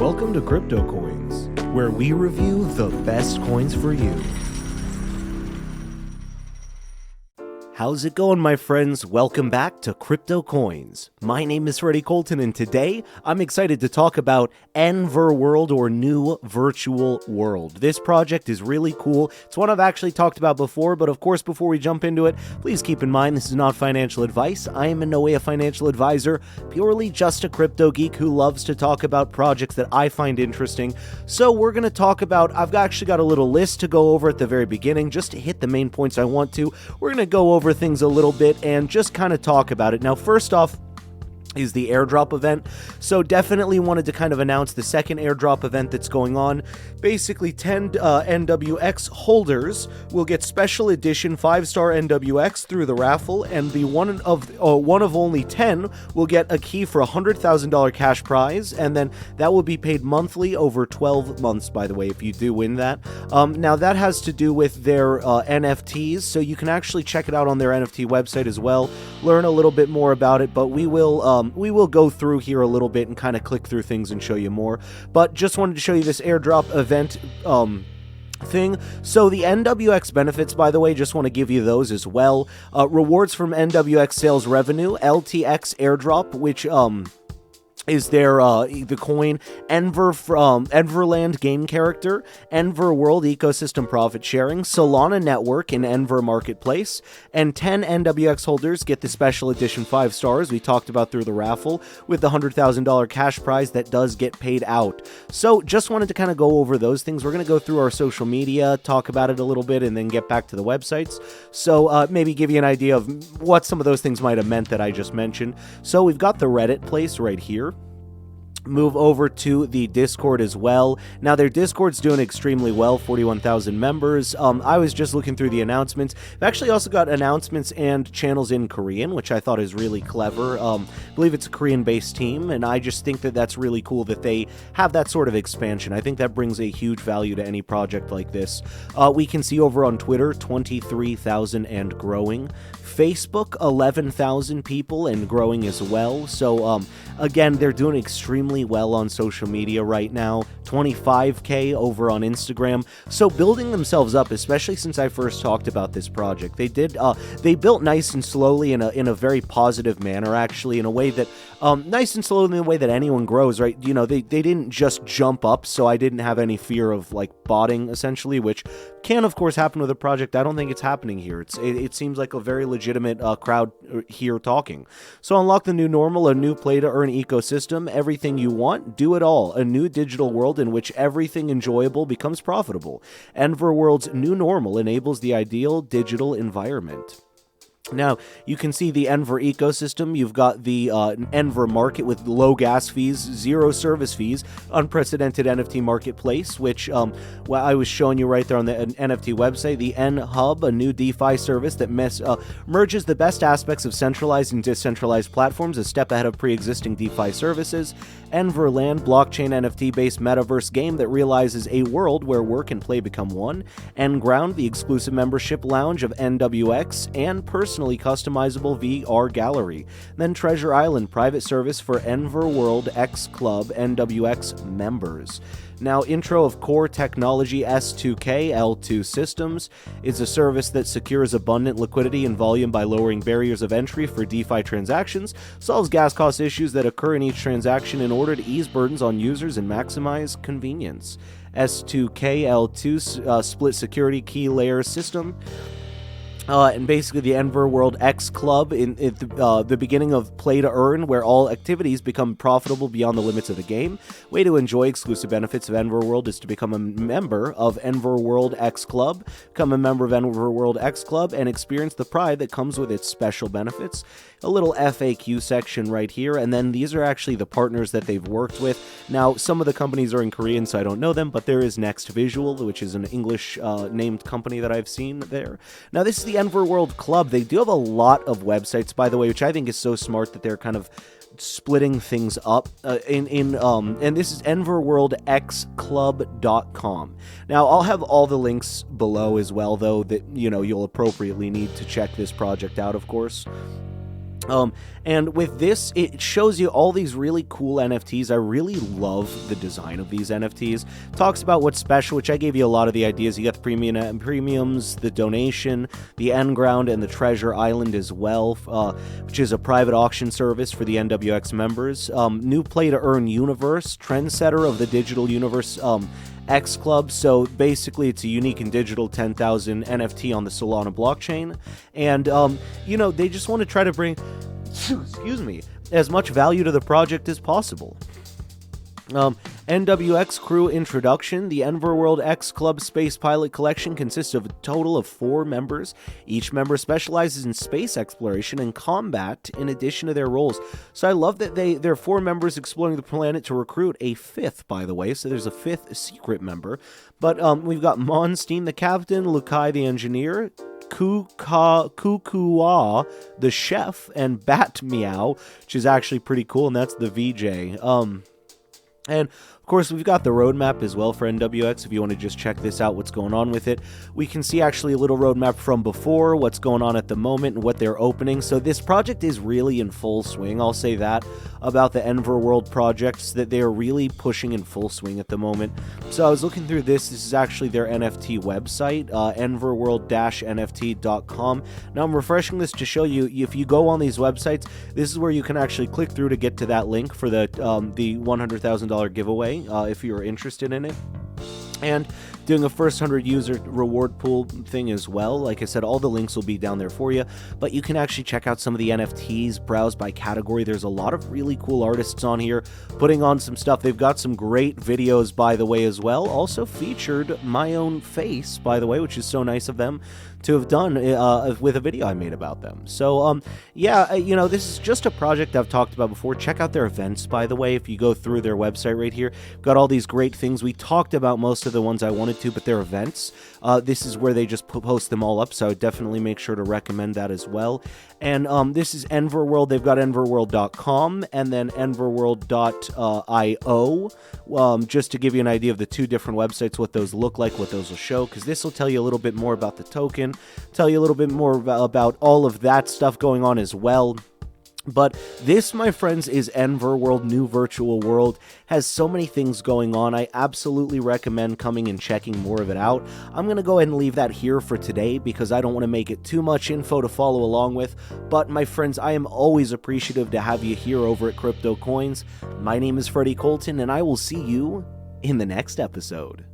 Welcome to CryptoCoins, where we review the best coins for you. How's it going, my friends? Welcome back to CryptoCoins. My name is Freddie Colton, and today I'm excited to talk about NvirWorld, or New Virtual World. This project is really cool. It's one I've actually talked about before, but of course, before we jump into it, please keep in mind this is not financial advice. I am in no way a financial advisor, purely just a crypto geek who loves to talk about projects that I find interesting. So we're going to talk about, I've actually got a little list to go over at the very beginning, just to hit the main points I want to. We're going to go over things a little bit and just kind of talk about it. Now, first off is the airdrop event. So definitely wanted to kind of announce the second airdrop event that's going on. Basically, 10 NWX holders will get special edition 5-star NWX through the raffle, and the one of only 10 will get a key for a $100,000 cash prize, and then that will be paid monthly over 12 months, by the way, if you do win that. Now, that has to do with their NFTs, so you can actually check it out on their NFT website as well, learn a little bit more about it, but we will go through here a little bit and kind of click through things and show you more. But just wanted to show you this airdrop event thing. So the NWX benefits, by the way, just want to give you those as well. Rewards from NWX sales revenue, LTX airdrop, which is their the coin, Envirland game character, NvirWorld ecosystem profit sharing, Solana network in Envir marketplace, and 10 NWX holders get the special edition 5 stars we talked about through the raffle with the $100,000 cash prize that does get paid out. So just wanted to kind of go over those things. We're going to go through our social media, talk about it a little bit, and then get back to the websites. So maybe give you an idea of what some of those things might have meant that I just mentioned. So we've got the Reddit place right here. Move over to the Discord as well. Now, their Discord's doing extremely well, 41,000 members. I was just looking through the announcements. I've actually also got announcements and channels in Korean, which I thought is really clever. I believe it's a Korean-based team, and I just think that that's really cool that they have that sort of expansion. I think that brings a huge value to any project like this. We can see over on Twitter, 23,000 and growing. Facebook, 11,000 people and growing as well. So, again, they're doing extremely well on social media right now. 25K over on Instagram. So building themselves up, especially since I first talked about this project. They built nice and slowly in a very positive manner, actually, in a way that, nice and slowly in the way that anyone grows, right? You know, they didn't just jump up, so I didn't have any fear of, like, botting, essentially, which can, of course, happen with a project. I don't think it's happening here. It seems like a very legitimate crowd here talking. So unlock the new normal, a new play-to-earn ecosystem, everything you want, do it all. A new digital world in which everything enjoyable becomes profitable. NvirWorld's new normal enables the ideal digital environment. Now, you can see the Envir ecosystem. You've got the Envir market with low gas fees, zero service fees, unprecedented NFT marketplace, which well, I was showing you right there on the NFT website. The N-Hub, a new DeFi service that merges the best aspects of centralized and decentralized platforms, a step ahead of pre-existing DeFi services. Envirland, blockchain NFT-based metaverse game that realizes a world where work and play become one. Nground, the exclusive membership lounge of NWX, and personally customizable VR gallery. Then Treasure Island, private service for NvirWorld X Club NWX members. Now, intro of core technology S2K L2 Systems is a service that secures abundant liquidity and volume by lowering barriers of entry for DeFi transactions, solves gas cost issues that occur in each transaction in order to ease burdens on users and maximize convenience. S2K L2 split security key layer system. And basically the NvirWorld X Club in the beginning of Play to Earn, where all activities become profitable beyond the limits of the game. Way to enjoy exclusive benefits of NvirWorld is to become a member of NvirWorld X Club. Become a member of NvirWorld X Club and experience the pride that comes with its special benefits. A little FAQ section right here, and then these are actually the partners that they've worked with. Now, some of the companies are in Korean, so I don't know them, but there is Next Visual, which is an English named company that I've seen there. Now, this is the NvirWorld Club. They do have a lot of websites, by the way, which I think is so smart that they're kind of splitting things up and this is envirworldxclub.com. Now, I'll have all the links below as well, though, that, you know, you'll appropriately need to check this project out, of course. And with this, it shows you all these really cool NFTs. I really love the design of these NFTs. Talks about what's special, which I gave you a lot of the ideas. You got the premiums, the donation, the end ground, and the treasure island as well, which is a private auction service for the NWX members. New play to earn universe, trendsetter of the digital universe, X Club. So basically it's a unique and digital 10,000 NFT on the Solana blockchain. And, they just want to try to bring, excuse me, as much value to the project as possible. NWX Crew Introduction. The NvirWorld X Club Space Pilot Collection consists of a total of 4 members. Each member specializes in space exploration and combat in addition to their roles. So I love that there are 4 members exploring the planet to recruit a 5th, by the way. So there's a 5th secret member. But we've got Monstein the captain, Lukai the engineer, Kukua the chef, and Bat Meow, which is actually pretty cool, and that's the VJ. And of course, we've got the roadmap as well for NWX. If you want to just check this out, what's going on with it, we can see actually a little roadmap from before, what's going on at the moment, and what they're opening. So this project is really in full swing. I'll say that about the NvirWorld projects, that they are really pushing in full swing at the moment. So I was looking through this. This is actually their NFT website, NvirWorld-NFT.com. Now I'm refreshing this to show you, if you go on these websites, this is where you can actually click through to get to that link for the $100,000 giveaway. If you're interested in it, and doing a first 100 user reward pool thing as well. Like I said, all the links will be down there for you, but you can actually check out some of the NFTs, browse by category. There's a lot of really cool artists on here putting on some stuff. They've got some great videos, by the way, as well. Also featured my own face, by the way, which is so nice of them to have done with a video I made about them. So, this is just a project I've talked about before. Check out their events, by the way, if you go through their website right here. Got all these great things. We talked about most of the ones I wanted to, but their events, this is where they just post them all up, so I would definitely make sure to recommend that as well. And this is NvirWorld. They've got NvirWorld.com and then NvirWorld.io, just to give you an idea of the 2 different websites, what those look like, what those will show, because this will tell you a little bit more about the token, tell you a little bit more about all of that stuff going on as well. But this, my friends, is NvirWorld New Virtual World. Has so many things going on. I absolutely recommend coming and checking more of it out. I'm going to go ahead and leave that here for today because I don't want to make it too much info to follow along with. But my friends, I am always appreciative to have you here over at CryptoCoins. My name is Freddie Colton, and I will see you in the next episode.